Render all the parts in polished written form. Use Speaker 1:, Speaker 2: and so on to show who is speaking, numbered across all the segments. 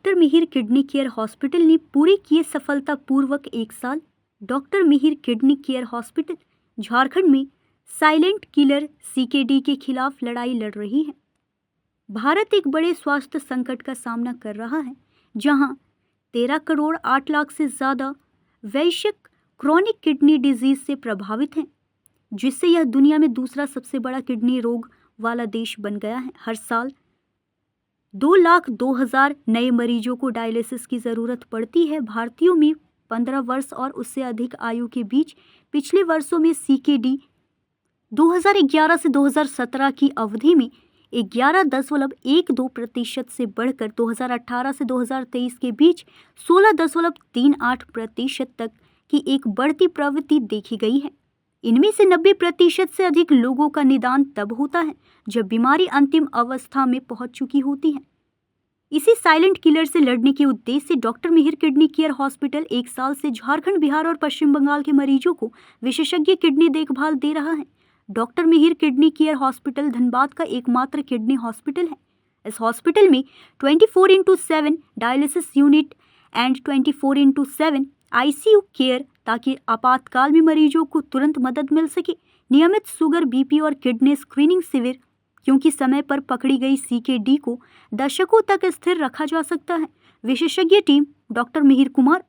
Speaker 1: Doctor Mihir kidney care hospital ने पूरे किए सफलतापूर्वक 1 साल। Doctor Mihir kidney care hospital Jharkhand में साइलेंट किलर सीकेडी के खिलाफ लड़ाई लड़ रही है। भारत एक बड़े स्वास्थ्य संकट का सामना कर रहा है, जहां 13 करोड़ 8 लाख से ज़्यादा वैश्विक क्रॉनिक किडनी डिजीज से प्रभावित हैं, जिससे यह दुनिया में दूसरा सबसे बड़ा किडनी रोग वाला देश बन गया है। हर साल 2,02,000 नए मरीजों को डायलिसिस की ज़रूरत पड़ती है। भारतीयों में 15 वर्ष और उससे अधिक आयु के बीच पिछले वर्षों में सीकेडी 2011 से 2017 की अवधि में 11.12% से बढ़कर 2018 से 2023 के बीच 16.38% तक की एक बढ़ती प्रवृत्ति देखी गई है। इनमें से 90% से अधिक लोगों का निदान तब होता है जब बीमारी अंतिम अवस्था में पहुंच चुकी होती है। इसी साइलेंट किलर से लड़ने के उद्देश्य से doctor Mihir kidney care hospital 1 साल से झारखंड, बिहार और पश्चिम बंगाल के मरीजों को विशेषज्ञ किडनी देखभाल दे रहा है। Doctor Mihir kidney care hospital Dhanbad का एकमात्र किडनी हॉस्पिटल है। इस हॉस्पिटल में 24/7 dialysis unit and 24/7 ICU care, ताकि आपातकाल में मरीजों को तुरंत मदद मिल सके। नियमित शुगर, बीपी और किडनी स्क्रीनिंग शिविर, क्योंकि समय पर पकड़ी गई सीकेडी को दशकों तक स्थिर रखा जा सकता है। विशेषज्ञ team doctor Mihir Kumar,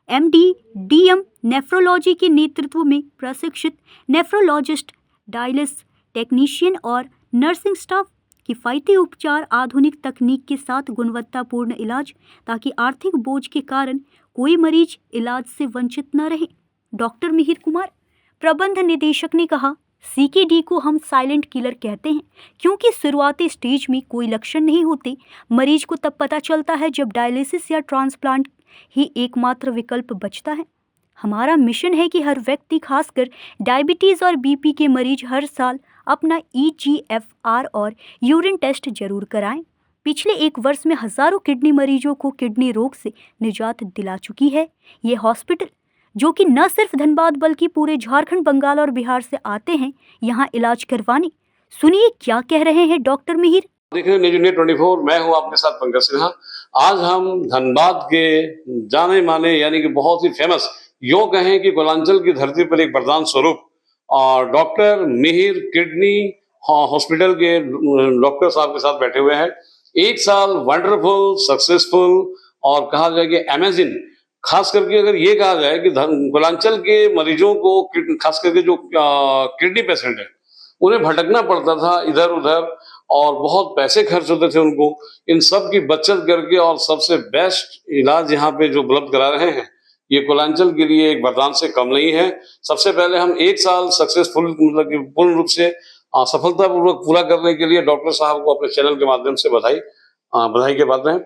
Speaker 1: MD, DM nephrology के नेतृत्व में प्रशिक्षित नेफ्रोलॉजिस्ट, डायलिसिस टेक्नीशियन और नर्सिंग स्टाफ, किफ़ायती उपचार, आधुनिक तकनीक के साथ गुणवत्तापूर्ण इलाज, ताकि आर्थिक बोझ के कारण कोई मरीज इलाज से वंचित न रहे। डॉक्टर मिहिर कुमार, प्रबंध निदेशक, ने कहा, सीकेडी को हम साइलेंट किलर कहते हैं क्योंकि शुरुआती स्टेज में कोई लक्षण नहीं होते। मरीज को तब पता चलता है जब डायलिसिस या ट्रांसप्लांट ही एकमात्र विकल्प बचता है। हमारा मिशन है कि हर व्यक्ति, खासकर डायबिटीज़ और बीपी के मरीज, हर साल अपना ईजीएफआर और यूरिन टेस्ट जरूर कराएं। पिछले 1 वर्ष में हज़ारों किडनी मरीजों को किडनी रोग से निजात दिला चुकी है। ये हॉस्पिटल, जो कि न सिर्फ धनबाद बल्कि पूरे झारखंड, बंगाल और बिहार से आते हैं यहाँ इलाज करवाने। सुनिए क्या कह रहे हैं डॉक्टर मिहिर।
Speaker 2: देखिए न्यूज़ इंडिया 24, मैं हूँ आपके साथ पंकज सिन्हा। आज हम धनबाद के जाने माने यानी कि बहुत ही फेमस, यूँ कहें कि कोलांचल की धरती पर एक वरदान स्वरूप और डॉक्टर मिहिर किडनी हॉस्पिटल के डॉक्टर साहब के साथ बैठे हुए हैं। 1 साल वंडरफुल, सक्सेसफुल और कहा जाए कि अमेजिंग। खास करके अगर ये कहा जाए कि कोलांचल के मरीजों को, खास करके जो किडनी पेशेंट है, उन्हें भटकना पड़ता था इधर उधर और बहुत पैसे खर्च होते थे उनको। इन सब की बचत करके और सबसे बेस्ट इलाज यहाँ पे जो उपलब्ध करा रहे हैं, ये कोलांचल के लिए एक वरदान से कम नहीं है। सबसे पहले हम 1 साल सक्सेसफुल, मतलब कि पूर्ण रूप से सफलतापूर्वक पूरा करने के लिए डॉक्टर साहब को अपने चैनल के माध्यम से बधाई के पात्र हैं।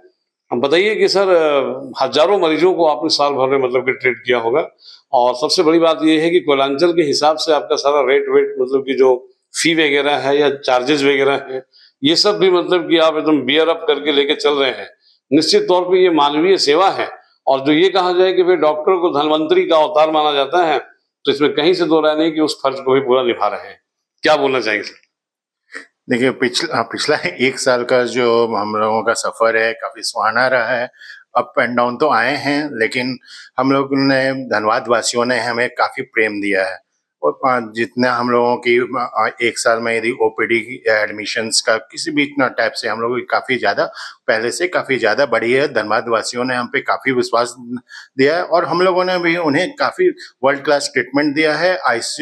Speaker 2: हम बताइए कि सर, हजारों मरीजों को आपने साल भर में मतलब कि ट्रीट किया होगा, और सबसे बड़ी बात यह है कि कोलांचल के हिसाब से आपका सारा रेट वेट, मतलब कि जो फी वगैरह है या चार्जेस वगैरह है, ये सब भी मतलब कि आप एकदम बियर अप करके लेके चल रहे हैं। निश्चित तौर पे ये मानवीय सेवा है, और जो ये कहा जाए कि भाई डॉक्टर को धनवंतरी का अवतार माना जाता है, तो इसमें कहीं से दो राय नहीं कि उस फर्ज को भी पूरा निभा रहे हैं। क्या बोलना चाहेंगे सर?
Speaker 3: देखिए, पिछला 1 साल का जो हम लोगों का सफर है काफी सुहाना रहा है। अप एंड डाउन तो आए हैं, लेकिन हम लोग ने, धनबाद वासियों ने हमें काफी प्रेम दिया है। और जितना हम लोगों की 1 साल में यदि ओपीडी एडमिशन्स का किसी भी टाइप से हम लोगों की काफी ज्यादा, पहले से काफी ज्यादा बढ़ी है। धनबाद वासियों ने हम पे काफी विश्वास दिया है और हम लोगों ने भी उन्हें काफी वर्ल्ड क्लास ट्रीटमेंट दिया है।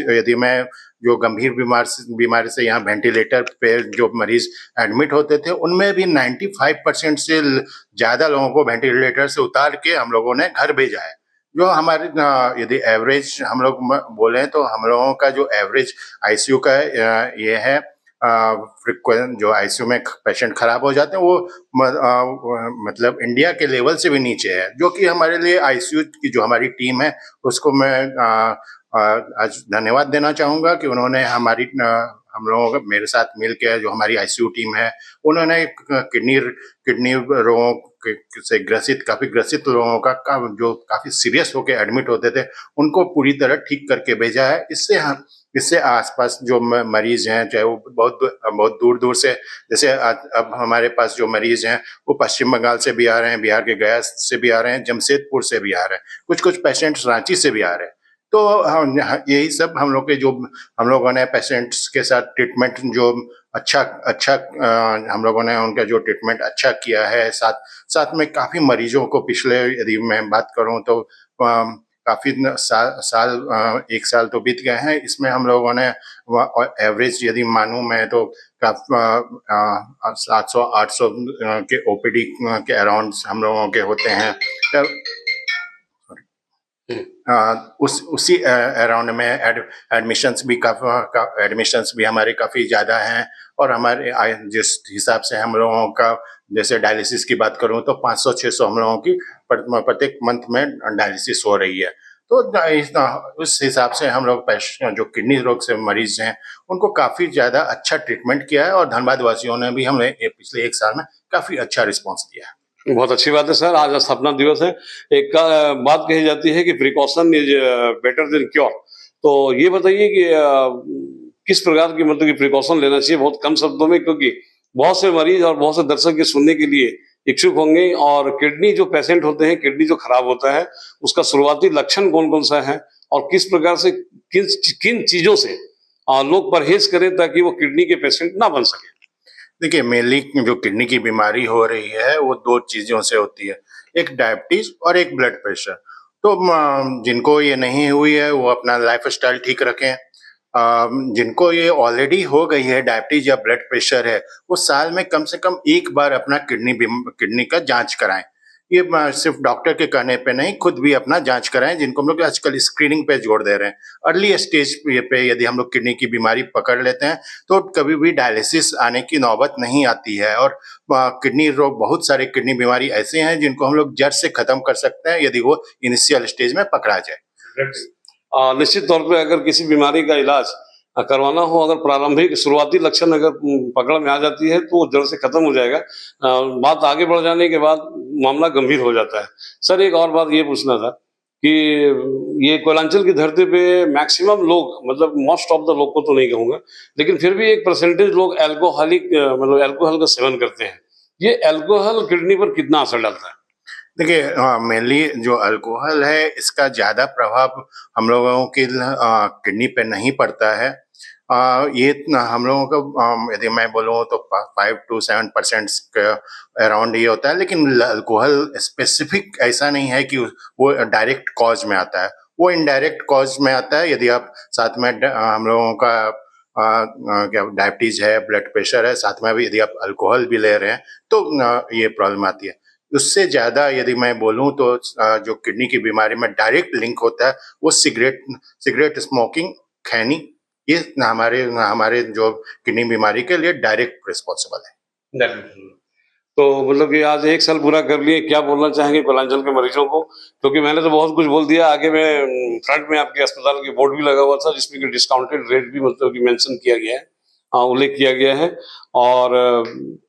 Speaker 3: यदि मैं जो गंभीर बीमारी से यहाँ वेंटिलेटर पे जो मरीज एडमिट होते थे, उनमें भी 95% से ज्यादा लोगों को वेंटिलेटर से उतार के हम लोगों ने घर भेजा है। जो हमारे, यदि एवरेज हम लोग बोले तो हम लोगों का जो एवरेज आईसीयू का ये है, फ्रीक्वेंट जो आईसीयू में पेशेंट खराब हो जाते हैं, वो मतलब इंडिया के लेवल से भी नीचे है। जो कि हमारे लिए आईसीयू की जो हमारी टीम है, उसको मैं आज धन्यवाद देना चाहूँगा कि उन्होंने हम लोगों का, मेरे साथ मिल के जो हमारी आईसीयू टीम है, उन्होंने किडनी रोगों से काफी ग्रसित लोगों का जो काफी सीरियस होकर एडमिट होते थे, उनको पूरी तरह ठीक करके भेजा है। इससे आसपास जो मरीज हैं, चाहे वो बहुत दूर दूर से, जैसे अब हमारे पास जो मरीज हैं वो पश्चिम बंगाल से भी आ रहे हैं, बिहार के गया से भी आ रहे हैं, जमशेदपुर से भी आ रहे हैं, कुछ पेशेंट्स रांची से भी आ रहे हैं। तो यही सब हम लोगों ने पेशेंट्स के साथ ट्रीटमेंट जो अच्छा हम लोगों ने उनका जो ट्रीटमेंट अच्छा किया है। साथ में काफी मरीजों को पिछले, यदि मैं बात करूं तो काफी एक साल तो बीत गए हैं। इसमें हम लोगों ने एवरेज यदि मानूं मैं तो 700-800 के ओपीडी के अराउंड हम लोगों के होते हैं। उसी अराउंड में एडमिशंस भी हमारे काफी ज्यादा हैं। और हमारे जिस हिसाब से हम लोगों का, जैसे डायलिसिस की बात करूं तो 500-600 हम लोगों की प्रत्येक मंथ में डायलिसिस हो रही है। तो उस हिसाब से हम लोग जो किडनी रोग से मरीज हैं उनको काफी ज्यादा अच्छा ट्रीटमेंट किया है। और धनबाद वासियों ने भी हमें पिछले एक साल में काफी अच्छा रिस्पॉन्स दिया है।
Speaker 2: बहुत अच्छी बात है सर। आज स्थापना दिवस है। एक बात कही जाती है कि precaution is better than cure. तो ये बताइए कि किस प्रकार की मतलब कि प्रिकॉशन लेना चाहिए, बहुत कम शब्दों में, क्योंकि बहुत से मरीज और बहुत से दर्शक ये सुनने के लिए इच्छुक होंगे। और किडनी जो पेशेंट होते हैं, किडनी जो खराब होता है, उसका शुरुआती लक्षण कौन कौन सा है और किस प्रकार से किन चीजों से लोग परहेज करें ताकि वो किडनी के पेशेंट ना बन सके।
Speaker 3: देखिए, मेनली जो किडनी की बीमारी हो रही है वो 2 चीजों से होती है, एक डायबिटीज और एक ब्लड प्रेशर। तो जिनको ये नहीं हुई है वो अपना लाइफस्टाइल ठीक रखें। जिनको ये ऑलरेडी हो गई है, डायबिटीज या ब्लड प्रेशर है, वो साल में कम से कम एक बार अपना किडनी का जांच कराएं। ये सिर्फ डॉक्टर के कहने पे नहीं, खुद भी अपना जांच कराएं, जिनको हम लोग आजकल स्क्रीनिंग पे जोर दे रहे हैं। अर्ली स्टेज पे यदि हम लोग किडनी की बीमारी पकड़ लेते हैं तो कभी भी डायलिसिस आने की नौबत नहीं आती है। और किडनी रोग, बहुत सारे किडनी बीमारी ऐसे हैं जिनको हम लोग जड़ से खत्म कर सकते हैं यदि वो इनिशियल स्टेज में पकड़ा जाए।
Speaker 2: निश्चित तौर पे अगर किसी बीमारी का इलाज करवाना हो, अगर प्रारंभिक शुरुआती लक्षण अगर पकड़ में आ जाती है तो जड़ से खत्म हो जाएगा। बात आगे बढ़ जाने के बाद मामला गंभीर हो जाता है। सर, एक और बात ये पूछना था कि ये कोयलांचल की धरती पे मैक्सिमम लोग, मतलब मोस्ट ऑफ द लोग को तो नहीं कहूंगा, लेकिन फिर भी एक परसेंटेज लोग अल्कोहल का सेवन करते हैं। ये अल्कोहल किडनी पर कितना असर डालता है?
Speaker 3: देखिए, मेनली जो अल्कोहल है इसका ज्यादा प्रभाव हम लोगों की किडनी पे नहीं पड़ता है। ये हम लोगों को, यदि मैं बोलूँ तो 5 to 7% के अराउंड ये होता है। लेकिन अल्कोहल स्पेसिफिक ऐसा नहीं है कि वो डायरेक्ट कॉज में आता है, वो इनडायरेक्ट कॉज में आता है। यदि आप साथ में हम लोगों का क्या डायबिटीज है, ब्लड प्रेशर है, साथ में भी यदि आप अल्कोहल भी ले रहे हैं तो ये प्रॉब्लम आती है। उससे ज्यादा यदि मैं बोलूं तो जो किडनी की बीमारी में डायरेक्ट लिंक होता है वो सिगरेट स्मोकिंग, खैनी, ये हमारे जो किडनी बीमारी के लिए डायरेक्ट रिस्पॉन्सिबल है।
Speaker 2: तो मतलब कि आज एक साल पूरा कर लिए, क्या बोलना चाहेंगे कोयलांचल के मरीजों को? क्योंकि मैंने तो बहुत कुछ बोल दिया। आगे में फ्रंट में आपके अस्पताल की बोर्ड भी लगा हुआ था जिसमें कि डिस्काउंटेड रेट भी मतलब कि मेंशन किया गया है, उल्लेख किया गया है। और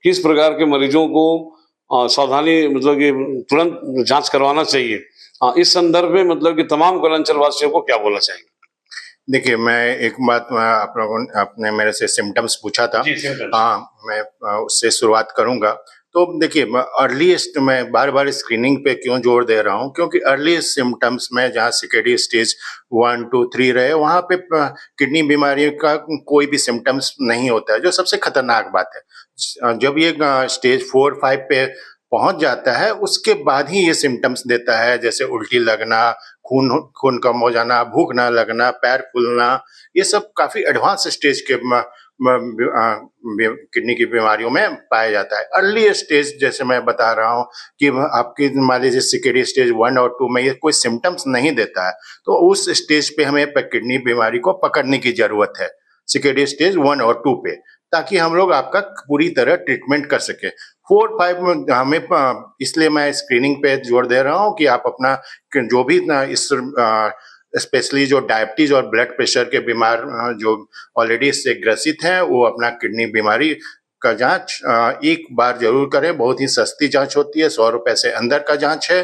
Speaker 2: किस प्रकार के मरीजों को सावधानी, मतलब कि तुरंत जांच करवाना चाहिए, इस संदर्भ में मतलब कि तमाम कोयलांचल वासियों को क्या बोलना चाहेंगे?
Speaker 3: देखिए, मैं एक बात, आप लोगों ने आपने मेरे से सिम्टम्स पूछा था। हाँ, मैं उससे शुरुआत करूंगा। तो देखिए, अर्लीस्ट, मैं बार बार स्क्रीनिंग पे क्यों जोर दे रहा हूँ, क्योंकि अर्ली सिम्टम्स में जहाँ CKD स्टेज 1, 2, 3 रहे, वहाँ पे किडनी बीमारी का कोई भी सिम्टम्स नहीं होता है, जो सबसे खतरनाक बात है। जब ये स्टेज 4, 5 पे पहुंच जाता है उसके बाद ही ये सिम्टम्स देता है, जैसे उल्टी लगना, खून कम हो जाना, भूख ना लगना, पैर फूलना। ये सब काफी एडवांस स्टेज के किडनी की बीमारियों में पाया जाता है। अर्ली स्टेज, जैसे मैं बता रहा हूँ कि आपकी मान लीजिए CKD स्टेज 1 और 2 में ये कोई सिम्टम्स नहीं देता है, तो उस स्टेज पे हमें किडनी बीमारी को पकड़ने की जरूरत है, CKD स्टेज 1 और 2 पे, ताकि हम लोग आपका पूरी तरह ट्रीटमेंट कर सके। 4, 5 में हमें, इसलिए मैं स्क्रीनिंग पे जोर दे रहा हूँ कि आप अपना जो भी इस स्पेशली जो डायबिटीज और ब्लड प्रेशर के बीमार जो ऑलरेडी इससे ग्रसित हैं, वो अपना किडनी बीमारी का जांच एक बार जरूर करें। बहुत ही सस्ती जांच होती है, 100 रुपए से अंदर का जांच है।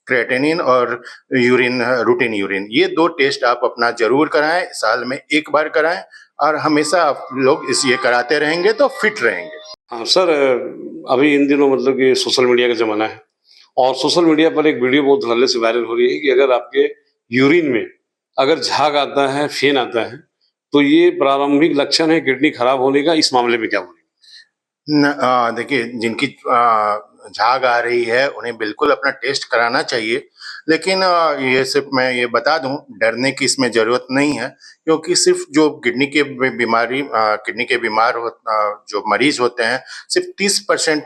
Speaker 3: क्रिएटिनिन और यूरिन, रूटीन यूरिन, ये 2 टेस्ट आप अपना जरूर कराएं, साल में एक बार कराएं और हमेशा आप लोग ये कराते रहेंगे तो फिट रहेंगे।
Speaker 2: हाँ सर, अभी इन दिनों मतलब कि सोशल मीडिया का जमाना है और सोशल मीडिया पर एक वीडियो बहुत धड़ल्ले से वायरल हो रही है कि अगर आपके यूरिन में अगर झाग आता है, फेन आता है, तो ये प्रारंभिक लक्षण है किडनी खराब होने का। इस मामले में क्या बोलेंगे?
Speaker 3: देखिए, जिनकी झाग आ रही है उन्हें बिल्कुल अपना टेस्ट कराना चाहिए, लेकिन ये सिर्फ मैं ये बता दूं, डरने की इसमें जरूरत नहीं है, क्योंकि सिर्फ जो किडनी के बीमार जो मरीज होते हैं, सिर्फ 30%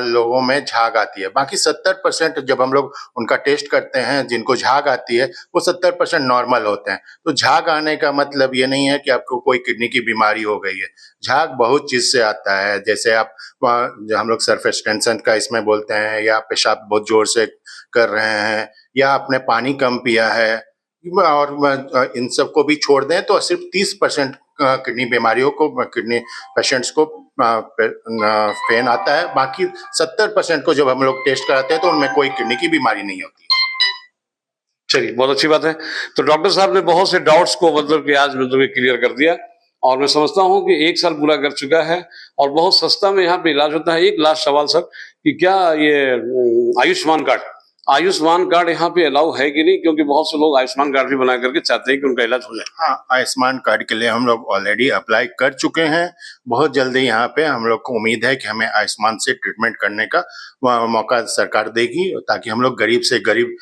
Speaker 3: लोगों में झाग आती है। बाकी 70% जब हम लोग उनका टेस्ट करते हैं, जिनको झाग आती है वो 70% नॉर्मल होते हैं। तो झाग आने का मतलब ये नहीं है कि आपको कोई किडनी की बीमारी हो गई है। झाग बहुत चीज से आता है, जैसे आप हम लोग सरफेस टेंशन का इसमें बोलते हैं, या पेशाब बहुत जोर से कर रहे हैं, या आपने पानी कम पिया है, और इन सबको भी छोड़ दें तो सिर्फ 30% किडनी बीमारियों को, किडनी पेशेंट्स को फेन आता है। बाकी 70% को जब हम लोग टेस्ट कराते हैं तो उनमें कोई किडनी की बीमारी नहीं होती।
Speaker 2: चलिए, बहुत अच्छी बात है। तो डॉक्टर साहब ने बहुत से डाउट्स को मतलब कि आज मतलब क्लियर कर दिया और मैं समझता हूं कि 1 साल पूरा कर चुका है और बहुत सस्ता में यहाँ पे इलाज होता है। एक लास्ट सवाल सर, कि क्या ये आयुष्मान कार्ड यहाँ पे अलाउ है कि नहीं, क्योंकि बहुत से लोग आयुष्मान कार्ड भी बना करके चाहते हैं कि उनका इलाज हो जाए।
Speaker 3: हाँ, आयुष्मान कार्ड के लिए हम लोग ऑलरेडी अप्लाई कर चुके हैं। बहुत जल्दी यहाँ पे हम लोग को उम्मीद है कि हमें आयुष्मान से ट्रीटमेंट करने का मौका सरकार देगी, ताकि हम लोग गरीब से गरीब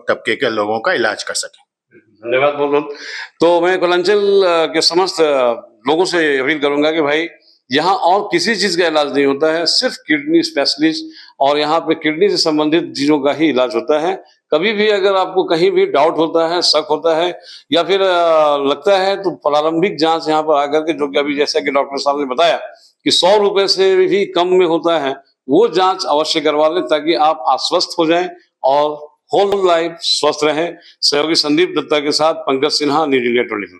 Speaker 3: तबके के लोगों का इलाज कर सकें।
Speaker 2: धन्यवाद बहुत बहुत। तो मैं कुलांचल के समस्त लोगों से अपील करूंगा कि भाई यहाँ और किसी चीज का इलाज नहीं होता है, सिर्फ किडनी स्पेशलिस्ट और यहाँ पे किडनी से संबंधित चीजों का ही इलाज होता है। कभी भी अगर आपको कहीं भी डाउट होता है, शक होता है या फिर लगता है, तो प्रारंभिक जांच यहाँ पर आकर के, जो कि अभी जैसा कि डॉक्टर साहब ने बताया कि 100 रुपए से भी कम में होता है, वो जांच अवश्य करवा लें ताकि आप आश्वस्त हो जाएं और होल लाइफ स्वस्थ रहें। सहयोगी संदीप दत्ता के साथ पंकज सिन्हा, न्यूज़ इंडिया 24।